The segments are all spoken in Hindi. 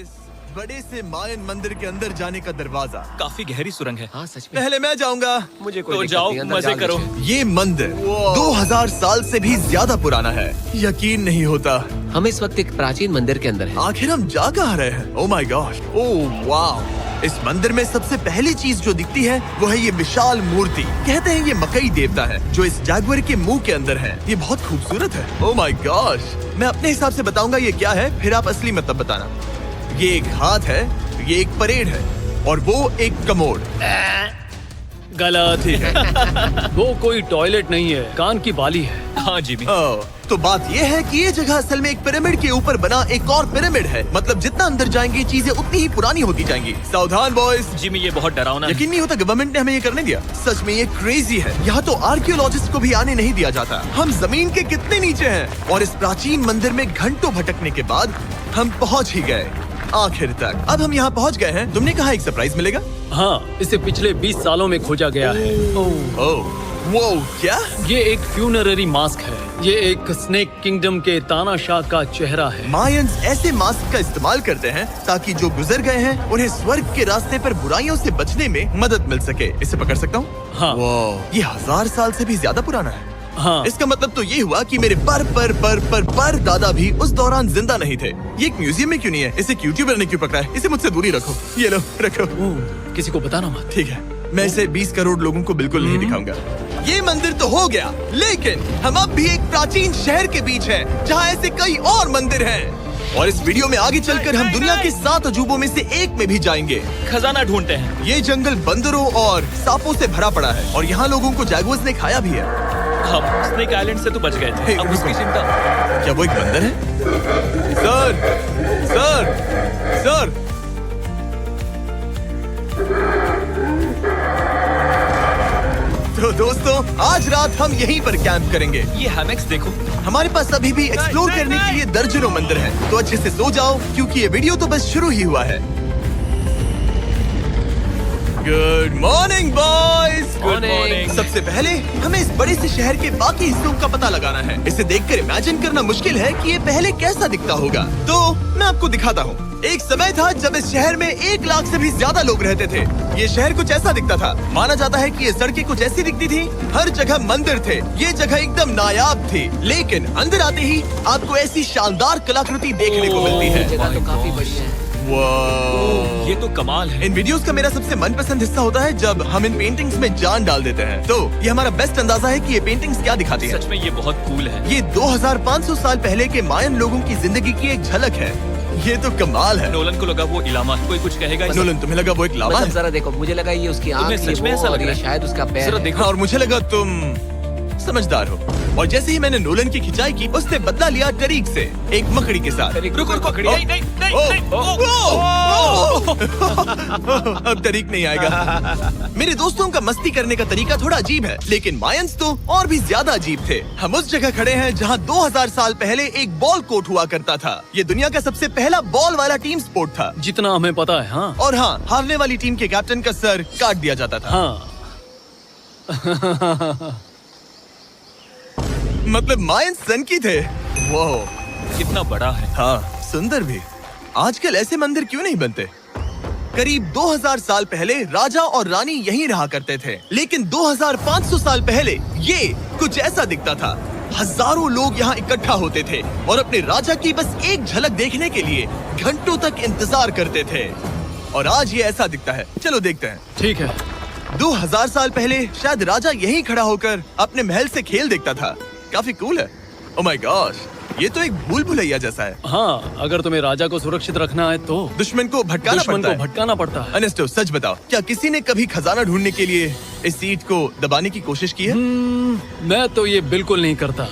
इस बड़े से मायन मंदिर के अंदर जाने का दरवाजा। काफी गहरी सुरंग है। हाँ सच में। पहले मैं जाऊंगा। मुझे कोई तो दिक्कत जाओ, नहीं, अंदर मजे जाओ करो। मुझे। ये मंदिर 2000 साल से भी ज्यादा पुराना है। यकीन नहीं होता। हम इस वक्त एक प्राचीन मंदिर के अंदर हैं। आखिर हम जा कहाँ रहे हैं? ओह माय गॉड, ओह वाह। इस मंदिर में सबसे पहली चीज जो दिखती है वो है ये विशाल मूर्ति। कहते हैं ये मकई देवता है जो इस जागवर के मुंह के अंदर है। ये बहुत खूबसूरत है। ओह माय गॉड। मैं अपने हिसाब से बताऊंगा ये क्या है, फिर आप असली मतलब बताना। ये एक हाथ है, ये एक परेड है और वो एक कमोड। गलत ठीक है। वो कोई टॉयलेट नहीं है, कान की बाली है। हाँ जिमी, ओह, तो बात ये है कि ये जगह असल में एक पिरामिड के ऊपर बना एक और पिरामिड है। मतलब जितना अंदर जाएंगे चीजें उतनी ही पुरानी होती जाएंगी। सावधान बॉयज। जिमी ये बहुत डरावना है। यकीन नहीं होता गवर्नमेंट ने हमें ये करने दिया। सच में ये क्रेजी है। यहाँ तो आर्कियोलॉजिस्ट को भी आने नहीं दिया जाता। हम जमीन के कितने नीचे हैं और इस प्राचीन मंदिर में घंटों भटकने के बाद हम पहुँच ही गए आखिर तक। अब हम यहाँ पहुँच गए हैं। तुमने कहा एक सरप्राइज मिलेगा। हाँ, इसे पिछले 20 सालों में खोजा गया है। ओह वो क्या? ये एक फ्यूनररी मास्क है। ये एक स्नेक किंगडम के तानाशाह का चेहरा है। मायंस ऐसे मास्क का इस्तेमाल करते हैं ताकि जो गुजर गए हैं उन्हें स्वर्ग के रास्ते पर बुराइयों से बचने में मदद मिल सके। इसे पकड़ सकता हूँ? हाँ। ये 1000 साल से भी ज्यादा पुराना है। हाँ। इसका मतलब तो ये हुआ कि मेरे पर दादा भी उस दौरान जिंदा नहीं थे। ये एक म्यूजियम में क्यों नहीं है? इसे यूट्यूबर ने क्यों पकड़ा है? इसे मुझसे दूरी रखो। ये लो रखो। किसी को बताना मत। ठीक है, मैं इसे 20 करोड़ लोगों को बिल्कुल नहीं दिखाऊंगा। ये मंदिर तो हो गया, लेकिन हम अब भी एक प्राचीन शहर के बीच हैं, जहाँ ऐसे कई और मंदिर हैं। और इस वीडियो में आगे चलकर हम दुनिया के 7 अजूबों में से एक में भी जाएंगे। खजाना ढूंढते हैं। ये जंगल बंदरों और सांपों से भरा पड़ा है और यहाँ लोगों को जैगुआर्स ने खाया भी है। हम स्नेक आइलैंड से तो बच गए थे। अब उसकी चिंता। क्या वो एक बंदर है? Sir, sir, sir. तो दोस्तों, आज रात हम यहीं पर कैंप करेंगे। ये हैमेक्स देखो। हमारे पास अभी भी एक्सप्लोर करने के लिए दर्जनों मंदिर हैं। तो अच्छे से सो जाओ क्योंकि ये वीडियो तो बस शुरू ही हुआ है। Good morning boys. Good morning. सबसे पहले हमें इस बड़े से शहर के बाकी हिस्सों का पता लगाना है। इसे देखकर इमेजिन करना मुश्किल है कि ये पहले कैसा दिखता होगा। तो मैं आपको दिखाता हूँ। एक समय था जब इस शहर में 1 लाख से भी ज्यादा लोग रहते थे। ये शहर कुछ ऐसा दिखता था। माना जाता है कि ये सड़कें कुछ ऐसी दिखती थी। हर जगह मंदिर थे। ये जगह एकदम नायाब थी। लेकिन अंदर आते ही आपको ऐसी शानदार कलाकृति देखने को मिलती है। जगह तो काफी बड़ी है। वाह, ये तो कमाल है। इन वीडियोस का मेरा सबसे मनपसंद हिस्सा होता है जब हम इन पेंटिंग्स में जान डाल देते हैं। तो ये हमारा बेस्ट अंदाजा है कि ये पेंटिंग्स क्या दिखाती है। सच में ये बहुत कूल है। ये 2500 साल पहले के मायन लोगों की जिंदगी की एक झलक है। ये तो कमाल है। नोलन को लगा वो इलामा। कोई कुछ कहेगा इसे? नोलन, तुम्हें लगा वो एक लावा मतलब है? जरा देखो, मुझे लगा ये उसकी आँख, तुम्हें ये सच में वो, ऐसा और लग रहा ये है? शायद उसका पैर जरा है। देखो। और मुझे लगा तुम समझदार हो। और जैसे ही मैंने नोलन की खिंचाई की, उसने बदला लिया टरीक से, एक मकड़ी के साथ। रुको रुको। ओ, नहीं नहीं नहीं ओ, नहीं। ओ, अब तरीक नहीं आएगा। मेरे दोस्तों का मस्ती करने का तरीका थोड़ा अजीब है, लेकिन मायंस तो और भी ज्यादा अजीब थे। हम उस जगह खड़े हैं जहाँ 2000 साल पहले एक बॉल कोर्ट हुआ करता था। ये दुनिया का सबसे पहला बॉल वाला टीम स्पोर्ट था। जितना हमें पता है। हाँ। और हाँ, हारने वाली टीम के कैप्टन का सर काट दिया जाता था। हाँ। मतलब मायंस सन की थे। वो कितना बड़ा है। हाँ, सुंदर भी। आजकल ऐसे मंदिर क्यों नहीं बनते? करीब 2000 साल पहले राजा और रानी यहीं रहा करते थे, लेकिन 2500 साल पहले ये कुछ ऐसा दिखता था। हजारों लोग यहाँ इकट्ठा होते थे और अपने राजा की बस एक झलक देखने के लिए घंटों तक इंतजार करते थे। और आज ये ऐसा दिखता है। चलो देखते हैं। ठीक है। 2000 साल पहले शायद राजा यहीं खड़ा होकर अपने महल से खेल देखता था। काफी कूल है। ओह माय गॉड, ये तो एक भूल भुलैया जैसा है। हाँ, अगर तुम्हें राजा को सुरक्षित रखना है तो दुश्मन को भटकाना पड़ता है। अनेस्टो, सच बताओ, क्या किसी ने कभी खजाना ढूंढने के लिए इस सीट को दबाने की कोशिश की है? मैं तो ये बिल्कुल नहीं करता।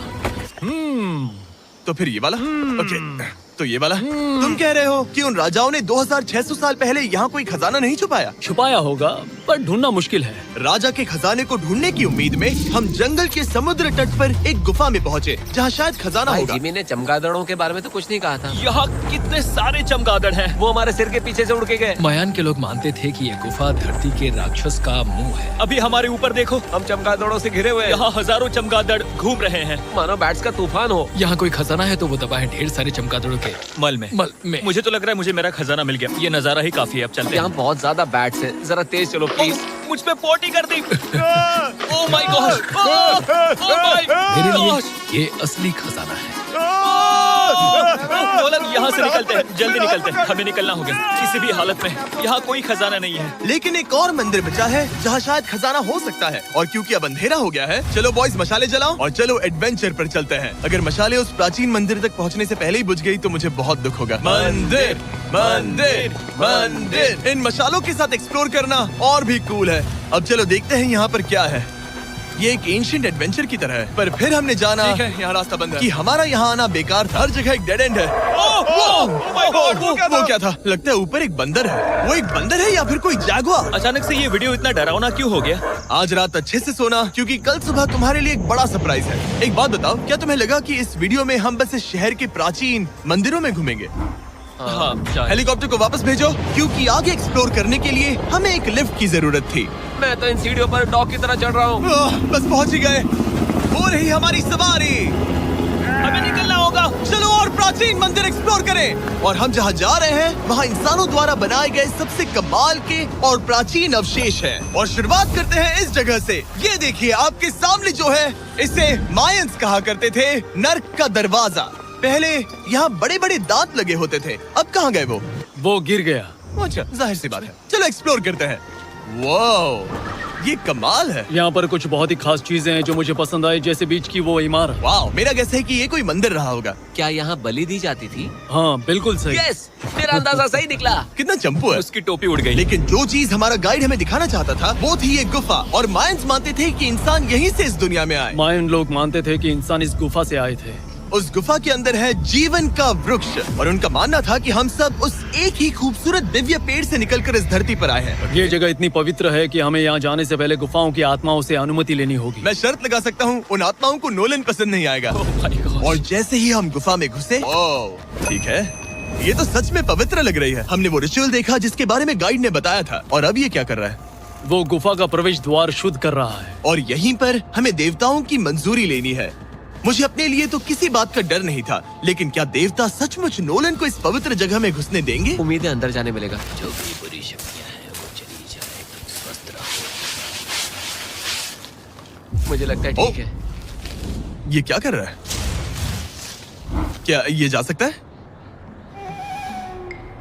तो फिर ये वाला? ओके, तो ये वाला? तुम कह रहे हो कि उन राजाओं ने 2600 साल पहले यहाँ कोई खजाना नहीं छुपाया? छुपाया होगा, पर ढूंढना मुश्किल है। राजा के खजाने को ढूंढने की उम्मीद में हम जंगल के समुद्र तट पर एक गुफा में पहुँचे, जहाँ शायद खजाना भाई होगा। जिमी ने चमगादड़ों के बारे में तो कुछ नहीं कहा था। यहाँ कितने सारे चमगादड़ हैं। वो हमारे सिर के पीछे से उड़ के गए। मायान के लोग मानते थे कि ये गुफा धरती के राक्षस का मुंह है। अभी हमारे ऊपर देखो, हम चमगादड़ों से घिरे हुए हैं। यहाँ हजारों चमगादड़ घूम रहे हैं। मानो बैट्स का तूफान हो। यहाँ कोई खजाना है तो वो दबा है ढेर सारे चमगादड़ों के थे? मल में। मल में। मुझे तो लग रहा है मुझे मेरा खजाना मिल गया। ये नजारा ही काफी है, अब चलते हैं। यहाँ बहुत ज्यादा बैट्स हैं, जरा तेज चलो प्लीज। मुझ पे पोटी कर दी। Oh my god, oh my मेरे लिए गॉड। ये असली खजाना है। नोलन, यहाँ से निकलते हैं, जल्दी निकलते हैं, हमें निकलना होगा किसी भी हालत में। यहाँ कोई खजाना नहीं है। लेकिन एक और मंदिर बचा है जहाँ शायद खजाना हो सकता है, और क्योंकि अब अंधेरा हो गया है, चलो बॉयज मशाले जलाओ और चलो एडवेंचर पर चलते हैं। अगर मशाले उस प्राचीन मंदिर तक पहुँचने से पहले ही बुझ गई तो मुझे बहुत दुख होगा। मंदिर, मंदिर, मंदिर। इन मशालों के साथ एक्सप्लोर करना और भी कूल है। अब चलो देखते हैं यहाँ पर क्या है। ये एक एंशिएंट एडवेंचर की तरह है, पर फिर हमने जाना ठीक है, यहाँ रास्ता बंद है। कि हमारा यहाँ आना बेकार था। हर जगह एक डेड एंड है। वो क्या था? लगता है ऊपर एक बंदर है। वो एक बंदर है या फिर कोई जैगुआर? अचानक से ये वीडियो इतना डरावना क्यों हो गया? आज रात अच्छे से सोना, क्योंकि कल सुबह तुम्हारे लिए एक बड़ा सरप्राइज है। एक बात बताओ, क्या तुम्हें लगा कि इस वीडियो में हम बस इस शहर के प्राचीन मंदिरों में घूमेंगे? हाँ, शायद। हेलीकॉप्टर को वापस भेजो, क्योंकि आगे एक्सप्लोर करने के लिए हमें एक लिफ्ट की जरूरत थी। मैं तो इन सीढ़ियों पर डॉग की तरह चढ़ रहा हूँ। बस पहुंच ही गए। हो रही हमारी सवारी। हमें निकलना होगा। चलो और प्राचीन मंदिर एक्सप्लोर करें। और हम जहाँ जा रहे हैं वहाँ इंसानों द्वारा बनाए गए सबसे कमाल के और प्राचीन अवशेष हैं। और शुरुआत करते हैं इस जगह से। ये देखिए आपके सामने जो है, इसे मायंस कहा करते थे नर्क का दरवाजा। पहले यहाँ बड़े बड़े दांत लगे होते थे, अब कहाँ गए वो? वो गिर गया। अच्छा, जाहिर सी बात है। चलो एक्सप्लोर करते हैं। वाओ, ये कमाल है। यहाँ पर कुछ बहुत ही खास चीजें हैं जो मुझे पसंद आई, जैसे बीच की वो इमारत। वाओ, मेरा गैस है कि ये कोई मंदिर रहा होगा। क्या यहाँ बलि दी जाती थी? हाँ बिल्कुल सही। यस, मेरा अंदाजा सही निकला। कितना चंपू है। उसकी टोपी उड़ गई। लेकिन जो चीज हमारा गाइड हमें दिखाना चाहता था वो थी ये गुफा। और मायंस मानते थे कि इंसान यहीं से इस दुनिया में आए। मायन लोग मानते थे कि इंसान इस गुफा से आए थे। उस गुफा के अंदर है जीवन का वृक्ष, और उनका मानना था कि हम सब उस एक ही खूबसूरत दिव्य पेड़ से निकलकर इस धरती पर आए हैं। ये जगह इतनी पवित्र है कि हमें यहाँ जाने से पहले गुफाओं की आत्माओं से अनुमति लेनी होगी। मैं शर्त लगा सकता हूँ उन आत्माओं को नोलन पसंद नहीं आएगा। Oh my God। और जैसे ही हम गुफा में घुसे, ओह ठीक है, ये तो सच में पवित्र लग रही है। हमने वो रिचुअल देखा जिसके बारे में गाइड ने बताया था। और अब ये क्या कर रहा है? वो गुफा का प्रवेश द्वार शुद्ध कर रहा है। और यहीं पर हमें देवताओं की मंजूरी लेनी है। मुझे अपने लिए तो किसी बात का डर नहीं था, लेकिन क्या देवता सचमुच नोलन को इस पवित्र जगह में घुसने देंगे? उम्मीद है अंदर जाने मिलेगा। जो भी बुरी शक्तियाँ हैं वो चली जाए, तुम स्वस्थ रहो। मुझे लगता है ठीक है। ये क्या कर रहा है? क्या ये जा सकता है?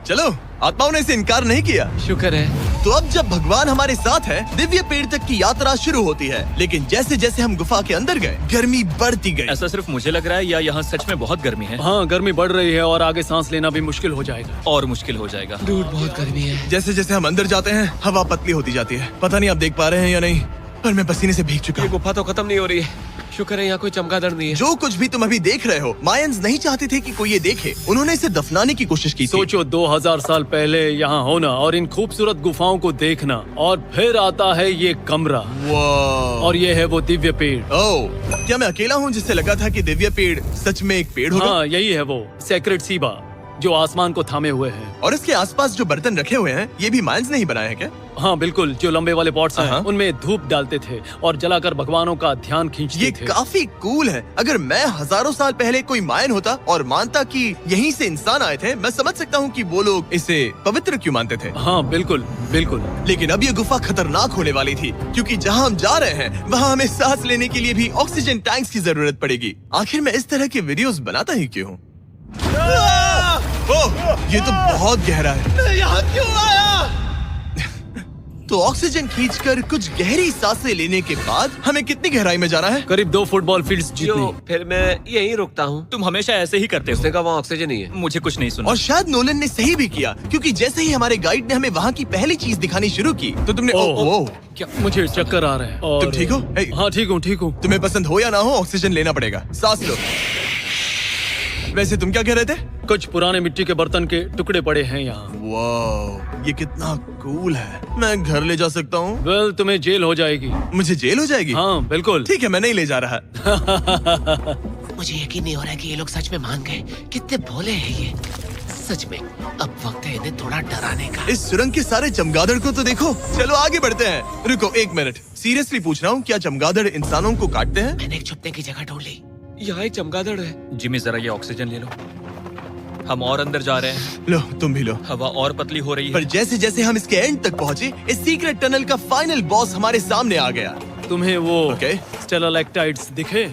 चलो, आत्माओं ने इसे इनकार नहीं किया। शुक्र है। तो अब जब भगवान हमारे साथ है, दिव्य पेड़ तक की यात्रा शुरू होती है। लेकिन जैसे जैसे हम गुफा के अंदर गए, गर्मी बढ़ती गई। ऐसा सिर्फ मुझे लग रहा है या यहाँ सच में बहुत गर्मी है? हाँ गर्मी बढ़ रही है और आगे सांस लेना भी मुश्किल हो जाएगा। और मुश्किल हो जाएगा। दूर बहुत गर्मी है। जैसे जैसे हम अंदर जाते हैं, हवा पतली होती जाती है। पता नहीं आप देख पा रहे हैं या नहीं, पर मैं पसीने से भीग चुका ये हूँ। गुफा तो खत्म नहीं हो रही है। शुक्र है यहाँ कोई चमगादड़ नहीं है। जो कुछ भी तुम अभी देख रहे हो, मायंस नहीं चाहते थे कि कोई ये देखे। उन्होंने इसे दफनाने की कोशिश की थी। सोचो 2000 साल पहले यहाँ होना और इन खूबसूरत गुफाओं को देखना, और फिर आता है ये कमरा, वाह। और ये है वो दिव्य पेड़। ओह, क्या मैं अकेला हूँ जिससे लगा था कि दिव्य पेड़ सच में एक पेड़ होगा? हाँ यही है वो सेक्रेट सीबा जो आसमान को थामे हुए है। और इसके आसपास जो बर्तन रखे हुए हैं, ये भी मायंस ने ही बनाए हैं क्या? हाँ बिल्कुल, जो लंबे वाले पॉट्स हैं हाँ। उनमें धूप डालते थे और जलाकर भगवानों का ध्यान खींचते ये थे। काफी कूल है। अगर मैं हजारों साल पहले कोई मायन होता और मानता कि यहीं से इंसान आए थे, मैं समझ सकता हूँ कि वो लोग इसे पवित्र क्यों मानते थे। हाँ बिल्कुल बिल्कुल। लेकिन अब ये गुफा खतरनाक होने वाली थी, क्योंकि जहाँ हम जा रहे हैं वहाँ हमें सांस लेने के लिए भी ऑक्सीजन टैंक्स की जरूरत पड़ेगी। आखिर मैं इस तरह के वीडियोस बनाता ही क्यों हूँ? ओह, ये तो बहुत गहरा है। मैं यहाँ क्यों आया? तो ऑक्सीजन खींचकर कुछ गहरी सांसें लेने के बाद हमें कितनी गहराई में जाना है? करीब 2 फुटबॉल फील्ड्स जो जितनी। फिर मैं यहीं रुकता हूँ। तुम हमेशा ऐसे ही करते उसने हो। कहा वहाँ ऑक्सीजन ही है। मुझे कुछ नहीं सुना। और शायद नोलन ने सही भी किया, क्योंकि जैसे ही हमारे गाइड ने हमें वहाँ की पहली चीज दिखानी शुरू की तो तुमने ओह, क्या मुझे चक्कर आ रहे हैं। और तुम ठीक हो? हे। हाँ ठीक हूँ। तुम्हें पसंद हो या ना हो, ऑक्सीजन लेना पड़ेगा। सांस लो। वैसे तुम क्या कह रहे थे? कुछ पुराने मिट्टी के बर्तन के टुकड़े पड़े हैं यहाँ। वाह, ये कितना कूल है। मैं घर ले जा सकता हूँ? वेल तुम्हें जेल हो जाएगी। मुझे जेल हो जाएगी? हाँ बिल्कुल। ठीक है, मैं नहीं ले जा रहा। मुझे यकीन नहीं हो रहा है कि ये लोग सच में मान गए। कितने भोले हैं ये। सच में अब वक्त है इन्हें थोड़ा डराने का। इस सुरंग के सारे चमगादड़ को तो देखो। चलो आगे बढ़ते हैं। रुको 1 मिनट, सीरियसली पूछ रहा हूँ, क्या चमगादड़ इंसानों को काटते हैं? मैंने एक छुपने की जगह ढूंढ ली। यहाँ एक चमगादड़ है। जिमी जरा ये ऑक्सीजन ले लो। हम और अंदर जा रहे हैं। लो तुम भी लो। हवा और पतली हो रही पर है। जैसे जैसे हम इसके एंड तक पहुँचे, इस सीक्रेट टनल का फाइनल बॉस हमारे सामने आ गया। तुम्हें वो ओके। स्टेलाक्टाइट्स दिखे?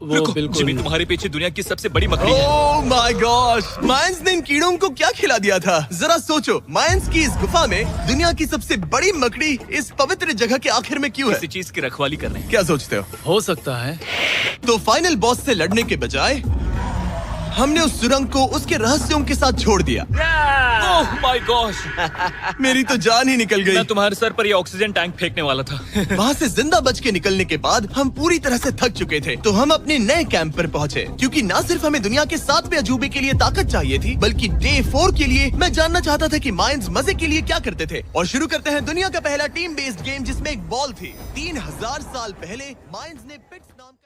वो रुको, बिल्कुल जिमी तुम्हारे पीछे दुनिया की सबसे बड़ी मकड़ी है। ओह माय गॉड, मायंस ने इन कीड़ों को क्या खिला दिया था? जरा सोचो, मायंस की इस गुफा में दुनिया की सबसे बड़ी मकड़ी इस पवित्र जगह के आखिर में क्यों है? किसी चीज की रखवाली कर रहे हैं। क्या सोचते हो सकता है। तो फाइनल बॉस से लड़ने के बजाय हमने उस सुरंग को उसके रहस्यों के साथ छोड़ दिया। ओह माय गॉश, मेरी तो जान ही निकल गई। मैं तुम्हारे सर पर ये ऑक्सीजन टैंक फेंकने वाला था। वहाँ से जिंदा बच के निकलने के बाद हम पूरी तरह से थक चुके थे, तो हम अपने नए कैंप पर पहुँचे। क्योंकि न सिर्फ हमें दुनिया के 7वें अजूबे के लिए ताकत चाहिए थी, बल्कि डे 4 के लिए मैं जानना चाहता था कि मायंस मजे के लिए क्या करते थे। और शुरू करते हैं दुनिया का पहला टीम बेस्ड गेम, जिसमें एक बॉल थी। 3000 साल पहले मायंस ने पिट्स नाम का